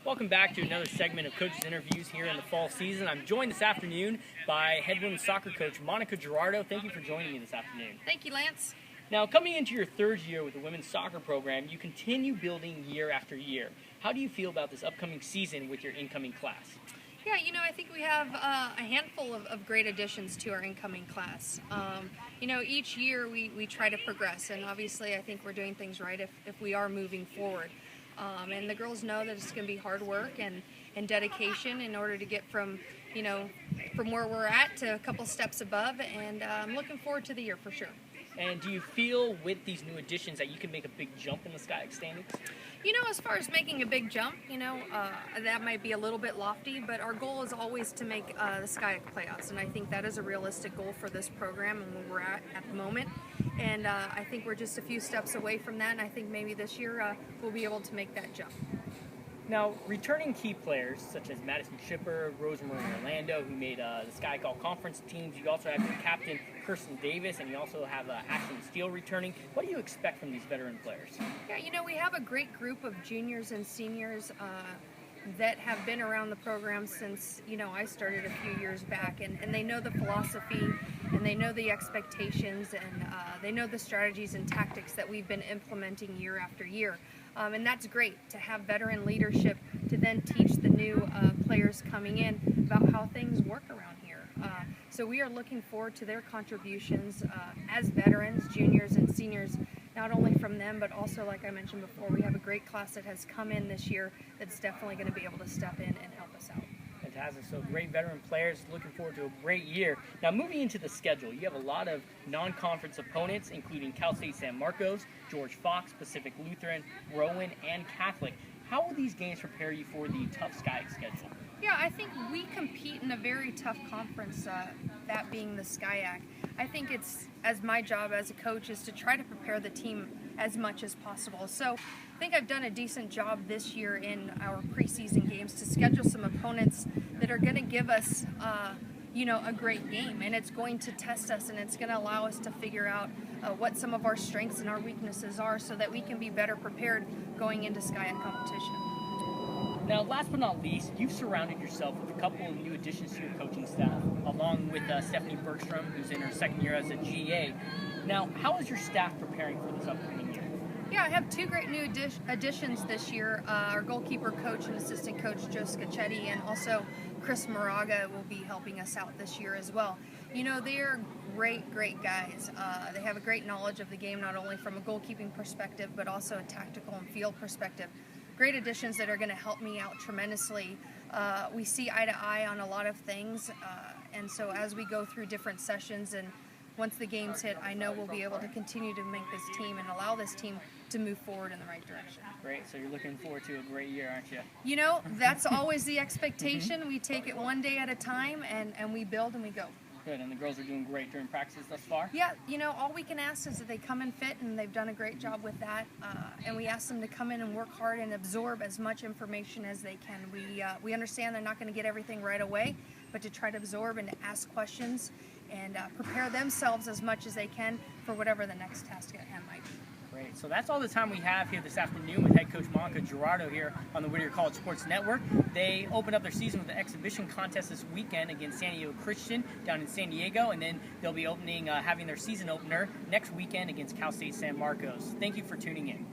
Welcome back to another segment of Coaches Interviews here in the fall season. I'm joined this afternoon by head women's soccer coach Monica Gerardo. Thank you for joining me this afternoon. Thank you, Lance. Now, coming into your third year with the women's soccer program, you continue building year after year. How do you feel about this upcoming season with your incoming class? Yeah, I think we have a handful of great additions to our incoming class. Each year we try to progress, and obviously I think we're doing things right if we are moving forward. And the girls know that it's going to be hard work and dedication in order to get from where we're at to a couple steps above, and I'm looking forward to the year for sure. And do you feel with these new additions that you can make a big jump in the SCIAC standings? As far as making a big jump, that might be a little bit lofty, but our goal is always to make the SCIAC playoffs, and I think that is a realistic goal for this program and where we're at the moment. And I think we're just a few steps away from that, and I think maybe this year we'll be able to make that jump. Now, returning key players such as Madison Shipper, Rosemary Orlando, who made the SCIAC All-Conference teams. You also have your captain, Kirsten Davis, and you also have Ashley Steele returning. What do you expect from these veteran players? Yeah, we have a great group of juniors and seniors that have been around the program since, I started a few years back, and they know the philosophy, and they know the expectations, and they know the strategies and tactics that we've been implementing year after year. And that's great to have veteran leadership to then teach the new players coming in about how things work around here. So we are looking forward to their contributions as veterans, juniors, and seniors, not only from them, but also, like I mentioned before, we have a great class that has come in this year that's definitely going to be able to step in and help us out. Fantastic. So great veteran players, looking forward to a great year. Now, moving into the schedule, you have a lot of non-conference opponents, including Cal State San Marcos, George Fox, Pacific Lutheran, Rowan, and Catholic. How will these games prepare you for the tough SCIAC schedule? Yeah, I think we compete in a very tough conference, that being the SCIAC. I think it's, as my job as a coach, is to try to prepare the team as much as possible. So I think I've done a decent job this year in our preseason games to schedule some opponents that are going to give us, a great game, and it's going to test us, and it's going to allow us to figure out what some of our strengths and our weaknesses are so that we can be better prepared going into SCIAC competition. Now, last but not least, you've surrounded yourself with a couple of new additions to your coaching staff, along with Stephanie Bergstrom, who's in her second year as a GA. Now, how is your staff preparing for this upcoming year? Yeah, I have two great new additions this year. Our goalkeeper coach and assistant coach, Joe Scacchetti, and also Chris Moraga will be helping us out this year as well. They're great guys. They have a great knowledge of the game, not only from a goalkeeping perspective, but also a tactical and field perspective. Great additions that are going to help me out tremendously. We see eye to eye on a lot of things, and so as we go through different sessions and once the games hit, I know we'll be able to continue to make this team and allow this team to move forward in the right direction. Great. So you're looking forward to a great year, aren't you? That's always the expectation. We take it one day at a time, and we build and we go. Good, and the girls are doing great during practices thus far? Yeah, all we can ask is that they come in fit, and they've done a great job with that. And we ask them to come in and work hard and absorb as much information as they can. We understand they're not going to get everything right away, but to try to absorb and to ask questions and prepare themselves as much as they can for whatever the next task at hand might be. Great. So that's all the time we have here this afternoon with head coach Monica Gerardo here on the Whittier College Sports Network. They opened up their season with an exhibition contest this weekend against San Diego Christian down in San Diego, and then they'll be having their season opener next weekend against Cal State San Marcos. Thank you for tuning in.